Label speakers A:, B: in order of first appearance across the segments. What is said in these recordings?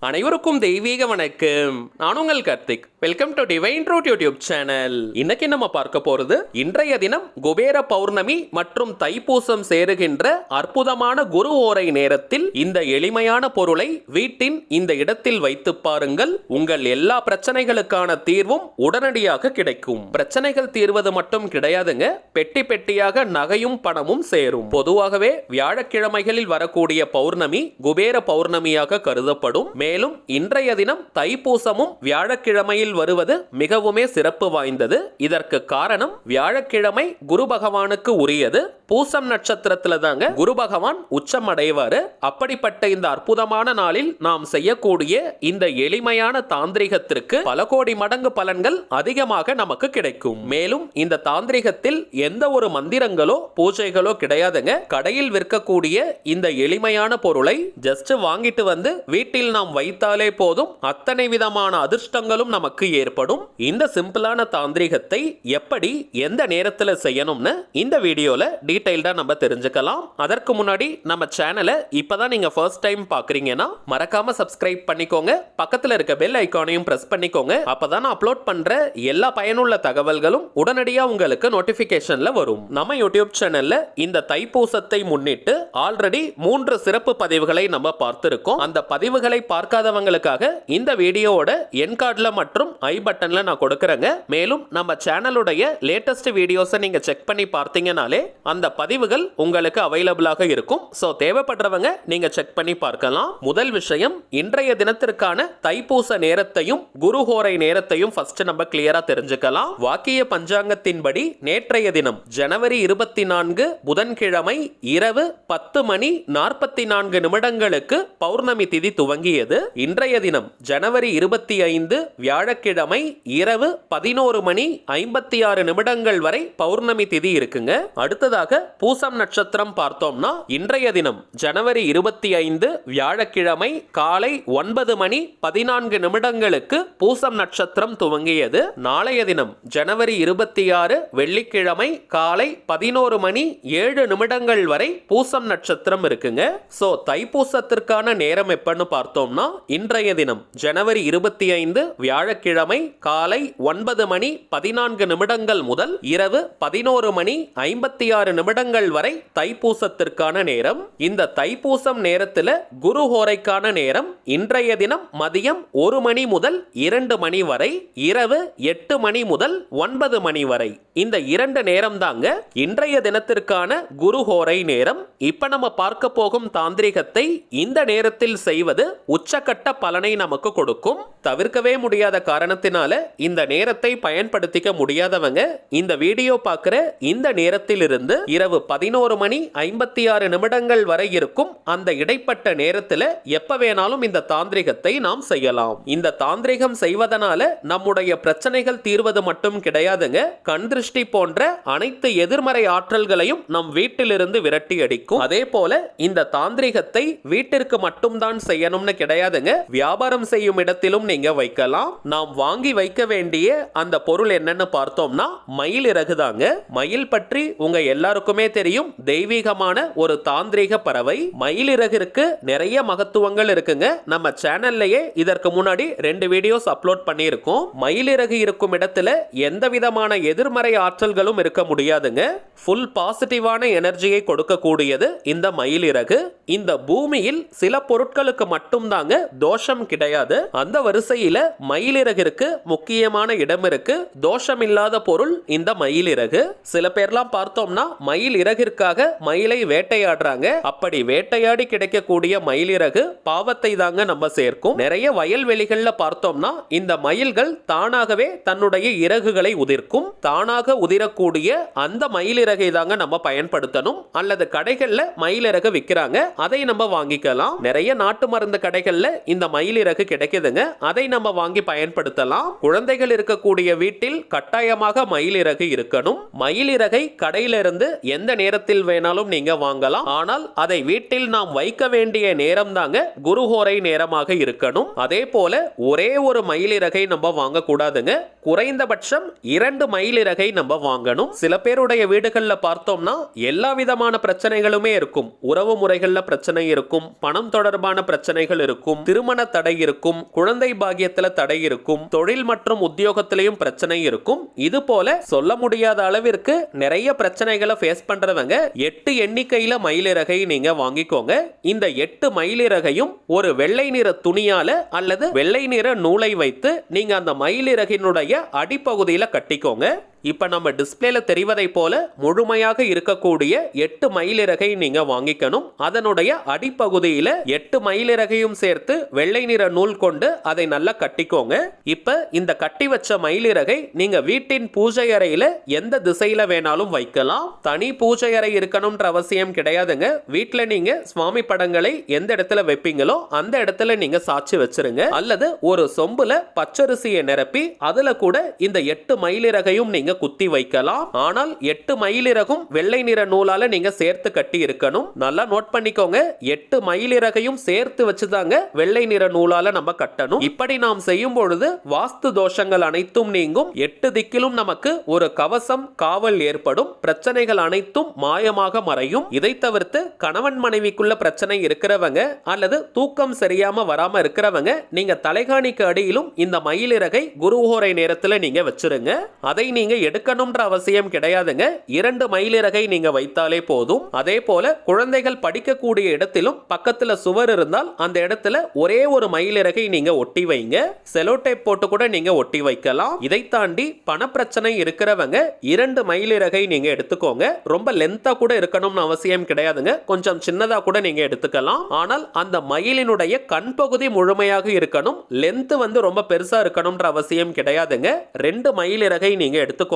A: அனைவருக்கும் தெய்வீக வணக்கம். நான் உங்கள் Karthik. Welcome to divine truth YouTube channel. இன்னைக்கு நம்ம பார்க்க போறது இன்றைய தினம் குபேர பௌர்ணமி மற்றும் தைப்பூசம் சேருகின்ற அற்புதமான குரு ஓரை நேரத்தில் இந்த எளிமையான பொருளை வீட்டின் இந்த இடத்தில் வைத்து பாருங்கள். உங்கள் எல்லா பிரச்சனைகளுக்கான தீர்வும் உடனடியாக கிடைக்கும். பிரச்சனைகள் தீர்வது மட்டும் கிடையாதுங்க, பெட்டி பெட்டியாக நகையும் பணமும் சேரும். பொதுவாகவே வியாழக்கிழமைகளில் வரக்கூடிய பௌர்ணமி குபேர பௌர்ணமியாக கருதப்படும். மேலும் இன்றைய தினம் தைப்பூசமும் வியாழக்கிழமையில் வருவது மிகவுமே சிறப்பு வாய்ந்தது. இதற்கு காரணம் வியாழக்கிழமை குரு பகவானுக்கு உரியது. பூசம் நட்சத்திரத்துல தாங்க குரு பகவான் உச்சம் அடைவாரு. அப்படிப்பட்ட இந்த அற்புதமான நாளில் நாம் செய்யக்கூடிய இந்த எளிமையான தாந்திரிகத்திற்கு பல கோடி மடங்கு பலன்கள் அதிகமாக நமக்கு கிடைக்கும். மேலும் இந்த தாந்திரிகத்தில் எந்த ஒரு மந்திரங்களோ பூஜைகளோ கிடையாதுங்க. கடையில் விற்கக்கூடிய இந்த எளிமையான பொருளை ஜஸ்ட் வாங்கிட்டு வந்து வீட்டில் நாம் வைத்தாலே போதும், அத்தனை விதமான அதிர்ஷ்டங்களும் நமக்கு ஏற்படும். இந்த சிம்பிளான தாந்திரிகத்தை எப்படி எந்த நேரத்தில் செய்யணும்னு இந்த வீடியோல டீடைல்டா நம்ம தெரிஞ்சுக்கலாம். அதற்கு முன்னாடி நம்ம சேனலை இப்பதான் நீங்க ஃபர்ஸ்ட் டைம் பாக்குறீங்கன்னா மறக்காம சப்ஸ்கிரைப் பண்ணிக்கோங்க. பக்கத்துல இருக்க பெல் ஐகானையும் பிரஸ் பண்ணிக்கோங்க. அப்பதான் நான் அப்லோட் பண்ற எல்லா பயனுள்ள தகவல்களும் உடனடியா உங்களுக்கு நோட்டிபிகேஷன்ல வரும். நம்ம யூடியூப் சேனல்ல இந்த தைப்பூசத்தை முன்னிட்டு ஆல்ரெடி 3 சிறப்பு பதிவுகளை நம்ம பார்த்திருக்கோம். அந்த பதிவுகளை பார்க்காதவங்களுக்காக இந்த வீடியோவோட என் கார்டுல மற்றும் ஐ பட்டன்ல நான் கொடுக்கறேங்க. மேலும் நம்ம சேனலுடைய லேட்டஸ்ட் வீடியோஸை நீங்க செக் பண்ணி பார்த்தீங்கனாலே அந்த பதிவுகள் உங்களுக்கு அவைலபிளாக இருக்கும். சோ தேவைப்படுறவங்க நீங்க செக் பண்ணி பார்க்கலாம். முதல் விஷயம், இன்றைய தினத்திற்கான தைப்பூச நேரத்தையும் குருஹோரை நேரத்தையும் ஃபர்ஸ்ட் நம்ம கிளியரா தெரிஞ்சுக்கலாம். வாக்கிய பஞ்சாங்கத்தின்படி நேற்றைய தினம் ஜனவரி 24 புதன்கிழமை இரவு 10:44 பௌர்ணமி திதி துவங்கியது. இன்றைய தினம் ஜனவரி 25 வியாழக்கிழமை இரவு 11:56 வரை பௌர்ணமி திதி இருக்குங்க. அடுத்ததாக பூசம் நட்சத்திரம் பார்த்தோம்னா இன்றைய தினம் ஜனவரி 25 வியாழக்கிழமை காலை 9:14 பூசம் நட்சத்திரம் துவங்கியது. நாளைய தினம் ஜனவரி 26 வெள்ளிக்கிழமை காலை 11:07 வரை பூசம் நட்சத்திரம் இருக்குங்க. சோ தைப்பூசத்திற்கான நேரம் எப்பன்னு பார்த்தோம்னா இன்றைய தினம் ஜனவரி 25 வியாழக்கிழமை காலை 9:14 முதல் இரவு 11:56 வரை தைப்பூசத்திற்கான நேரம். இந்த தைப்பூசம் நேரத்தில் குரு ஹோரைக்கான நேரம் இன்றைய தினம் மதியம் 1 மணி முதல் 2 மணி வரை, இரவு 8 மணி முதல் 9 மணி வரை. இந்த 2 நேரம் தாங்க இன்றைய தினத்திற்கான குரு ஹோரை நேரம். இப்ப நம்ம பார்க்க போகும் தாந்திரிகத்தை இந்த நேரத்தில் செய்வது உச்சக்கட்ட பலனை நமக்கு கொடுக்கும். தவிர்க்கவே முடியாத காரணத்தினால இந்த நேரத்தை பயன்படுத்திக்க முடியாதவங்க இந்த வீடியோ பார்க்கிற இந்த நேரத்தில் இருந்து இரவு 11:56 வரை இருக்கும் அந்த இடைப்பட்ட நேரத்தில் எப்ப வேணாலும் இந்த தாந்திரிகத்தை நாம் செய்யலாம். இந்த தாந்திரிகம் செய்வதனால நம்முடைய பிரச்சனைகள் தீர்வது மட்டும் கிடையாதுங்க, கண் திருஷ்டி போன்ற அனைத்து எதிர்மறை ஆற்றல்களையும் நம் வீட்டிலிருந்து விரட்டி அடிக்கும். அதே போல இந்த தாந்திரிகத்தை வீட்டிற்கு மட்டும்தான் செய்யணும்னு கிடையாதுங்க, வியாபாரம் செய்யும் இடத்திலும் நீங்க வைக்கலாம். நாம் வாங்கி வைக்க வேண்டிய அந்த பொருள் என்னன்னு பார்த்தோம்னா மயில் இறகு தாங்க. மயில் பற்றி உங்க எல்லாருக்குமே தெரியும், தெய்வீகமான ஒரு தாந்திரிக பறவை. மயில் இறகிற்கு நிறைய மகத்துவங்கள் இருக்குங்க. நம்ம சேனல்லையே இதற்கு முன்னாடி 2 வீடியோஸ் அப்லோட் பண்ணியிருக்கோம். மயில் இறகு இருக்கும் இடத்துல எந்த விதமான எதிர்மறை ஆற்றல்களும் இருக்க முடியாதுங்க. ஃபுல் பாசிட்டிவான எனர்ஜியை கொடுக்கக்கூடியது இந்த மயில் இறகு. இந்த பூமியில் சில பொருட்களுக்கு மட்டும் தாங்க தோஷம் கிடையாது. அந்த வரிசையில மயிலிறகிற்கு முக்கியமான இடம் இருக்கு. தோஷம் இல்லாத பொருள் இந்த மயிலிறகு. சில பேர்லாம் பார்த்தோம்னா மயில் இறகிற்காக மயிலை வேட்டையாடுறாங்க. அப்படி வேட்டையாடி கிடைக்கக்கூடிய மயிலிறகு பாவத்தை தாங்க நம்ம சேர்க்கும். நிறைய வயல்வெளிகள்ல பார்த்தோம்னா இந்த மயில்கள் தானாகவே தன்னுடைய இறகுகளை உதிர்க்கும். தானாக உதிரக்கூடிய அந்த மயிலிறகை தாங்க நம்ம பயன்படுத்தணும். அல்லது கடைகள்ல மயிலிறகு விற்கிறாங்க, அதை நம்ம வாங்கிக்கலாம். நிறைய நாட்டு மருந்து கடைகள்ல இந்த மயிலிறகு கிடைக்குதுங்க, அதை நம்ம வாங்கி பயன்படுத்தலாம். குழந்தைகள் இருக்கக்கூடிய வீட்டில் கட்டாயமாக மயிலிறகு இருக்கணும். மயிலிறகை கடையிலிருந்து எந்த நேரத்தில் வேணாலும் நீங்க வாங்கலாம். ஆனால் அதை வீட்டில் நாம் வைக்க வேண்டிய நேரம் தாங்க குருஹோரை நேரமாக இருக்கணும். அதே போல ஒரே ஒரு மயிலிறகை நம்ம வாங்க கூடாதுங்க, குறைந்தபட்சம் 2 மயிலிறகை நம்ம வாங்கணும். சில பேருடைய வீடுகள்ல பார்த்தோம்னா எல்லா விதமான பிரச்சனைகளுமே இருக்கும். உறவு முறைகள்ல பிரச்சனை இருக்கும், பணம் தொடர்பான பிரச்சனைகள் இருக்கும், இருக்கும், திருமண தடை இருக்கும், குழந்தை பாக்கியத்துல தடை இருக்கும், தொழில் மற்றும் உத்தியோகத்திலையும் பிரச்சனை இருக்கும். இது போல சொல்ல முடியாத அளவிற்கு நிறைய பிரச்சனைகளை ஃபேஸ் பண்றவங்க 8 எண்ணிக்கையில மயிலிறகை நீங்க வாங்கிக்கோங்க. இந்த 8 மயிலிறகையும் ஒரு வெள்ளை நிற துணியால அல்லது வெள்ளை நிற நூலை வைத்து நீங்க அந்த மயிலிறகினுடைய அடிப்பகுதியில கட்டிக்கோங்க. இப்ப நம்ம டிஸ்பிளேல தெரிவதை போல முழுமையாக இருக்கக்கூடிய 8 மயிலிறகை நீங்க வாங்கிக்கணும். அதனுடைய அடிப்பகுதியில 8 மயிலிறகையும் சேர்த்து வெள்ளை நிற நூல் கொண்டு அதை நல்லா கட்டிக்கோங்க. இப்ப இந்த கட்டி வச்ச மயிலிறகை நீங்க வீட்டின் பூஜை அறையில எந்த திசையில வேணாலும் வைக்கலாம். தனி பூஜை அறை இருக்கணும்ன்ற அவசியம் கிடையாதுங்க. வீட்டுல நீங்க சுவாமி படங்களை எந்த இடத்துல வைப்பீங்களோ அந்த இடத்துல நீங்க சாட்சி வச்சிருங்க. அல்லது ஒரு சொம்புல பச்சரிசியை நிரப்பி அதுல கூட இந்த 8 மயிலிறகையும் நீங்க குத்தி வைக்கலாம். ஆனால் 8 மயிலிறகும் வெள்ளை நிற நூலால நீங்க சேர்த்து கட்டி இருக்கணும். நல்லா நோட் பண்ணிக்கோங்க. 8 மயிலிறகையும் சேர்த்து வச்சுதாங்க வெள்ளை நிற நூலால நம்ம கட்டணும். இப்படி நாம் செய்யும் பொழுது வாஸ்து தோஷங்கள் அனைத்தும் நீங்கும். 8 திக்கிலும் நமக்கு ஒரு கவசம் காவல் ஏற்படும். பிரச்சனைகள் அனைத்தும் மாயமாக மறையும். இதை தவிர்த்து கணவன் மனைவிக்குள்ள பிரச்சனை இருக்கிறவங்க அல்லது தூக்கம் சரியாம வராம இருக்கிறவங்க நீங்க தலைகாணிக்கு அடியிலும் இந்த மயிலிறகை குருஹோரை நேரத்துல நீங்க வச்சிருங்க. அதை நீங்க எடுக்கணும்ன்ற அவசியம் கிடையாதுங்க. 2 மயிலிறகை நீங்க வைத்தாலே போதும். அதே போல குழந்தைகள் படிக்கக்கூடிய இடத்திலும் பக்கத்துல சுவர் இருந்தால் அந்த இடத்துல ஒரே ஒரு மயிலிறகை நீங்க ஒட்டி வைங்க. செலோ டேப் போட்டு கூட நீங்க ஒட்டி வைக்கலாம். இதை தாண்டி பணப்பிரச்சனை இருக்கிறவங்க 2 மயிலிறகை நீங்க எடுத்துக்கோங்க. ரொம்ப லென்த்தா கூட இருக்கணும்னு அவசியம் கிடையாதுங்க. கொஞ்சம் சின்னதா கூட நீங்க எடுத்துக்கலாம். ஆனால் அந்த மயிலினுடைய கண் பகுதி முழுமையாக இருக்கணும். லென்த் ரொம்ப பெருசா இருக்கணும்ன்ற அவசியம் கிடையாதுங்க. 2 மயிலிறகை நீங்க எடுத்துக்கோங்க.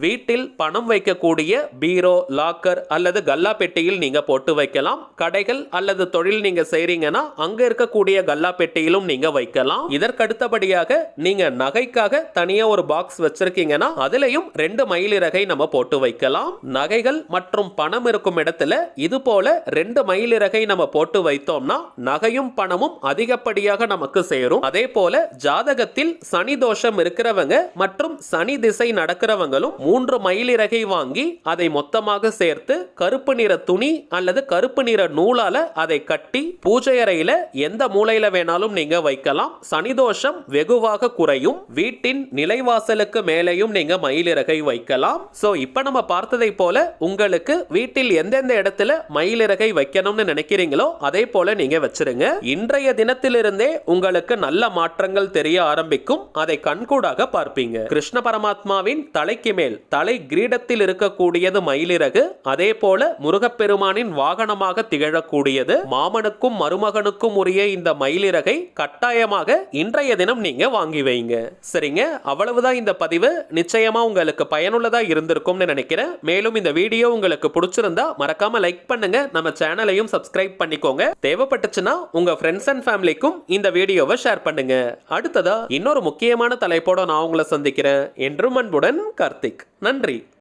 A: வீட்டில் பணம் வைக்கக்கூடிய பீரோ, லாக்கர் அல்லது கல்லா பெட்டியில் நீங்க போட்டு வைக்கலாம். கடைகள் அல்லது தொழில் நீங்க செய்றீங்கன்னா அங்க இருக்கக்கூடிய கல்லா பெட்டியிலும் நீங்க வைக்கலாம். இதற்கு அடுத்தபடியாக நீங்க நகைக்காக தனியா ஒரு பாக்ஸ் வச்சிருக்கீங்கன்னா அதுலயும் 2 மயிலிறகை நம்ம போட்டு வைக்கலாம். நகைகள் மற்றும் பணம் இருக்கும் இடத்துல இது போல 2 மயிலிறகை நம்ம போட்டு வைத்தோம்னா நகையும் பணமும் அதிகப்படியாக நமக்கு சேரும். அதே போல ஜாதகத்தில் சனி தோஷம் இருக்கிறவங்க மற்றும் சனி திசை நடக்கிறவங்களும் 3 மயிலிறகை வாங்கி அதை மொத்தமாக சேர்த்து கருப்பு நிற துணி அல்லது கருப்பு நிற நூலால அதை கட்டி பூஜை அறையில எந்த மூலையில வேணாலும் நீங்க வைக்கலாம். சனி தோஷம் வெகுவாக குறையும். வீட்டின் நிலைவாசலுக்கு மேலேயும் நீங்க மயிலிறகை வைக்கலாம். சோ இப்ப நம்ம பார்த்ததை போல உங்களுக்கு வீட்டில் எந்தெந்த இடத்துல மயிலிறகை வைக்கணும்னு நினைக்கிறீங்களோ அதே போல நீங்க வச்சிருங்க. இன்றைய தினத்திலிருந்தே உங்களுக்கு நல்ல மாற்றங்கள் தெரிய ஆரம்பிக்கும். அதை கண்கூடாக பார்ப்பீங்க. கிருஷ்ண பரமாத்மாவின் தலைக்கு மேல் தலை கிரீடத்தில் இருக்கக்கூடியது மயிலிறகு. அதே போல முருகப்பெருமானின் வாகனமாக திகழக்கூடியது. மாமனுக்கும் மருமகனுக்கும் உரிய இந்த மயிலிறகை கட்டாயமாக இன்றைய தினம் நீங்க வாங்கி வைங்க. சரிங்க, அவ்வளவுதான் இந்த பதிவு. நிச்சயமா உங்களுக்கு பயனுள்ளதா இருந்திருக்கும்னு நினைக்கிறேன். மேலும் இந்த வீடியோ உங்களுக்கு பிடிச்சிருந்தா மறக்காம லைக் பண்ணுங்க. நம்ம சேனலையும் சப்ஸ்கிரைப் பண்ணிக்கோங்க. தேவைப்பட்டுச்சுன்னா உங்க ஃப்ரெண்ட்ஸ் அண்ட் ஃபேமிலிக்கும் இந்த வீடியோவை ஷேர் பண்ணுங்க. அடுத்ததா இன்னொரு முக்கியமான தலைப்போட நான் உங்களை சந்திக்கிறேன். என்றும் அன்புடன் கார்த்திக். நன்றி.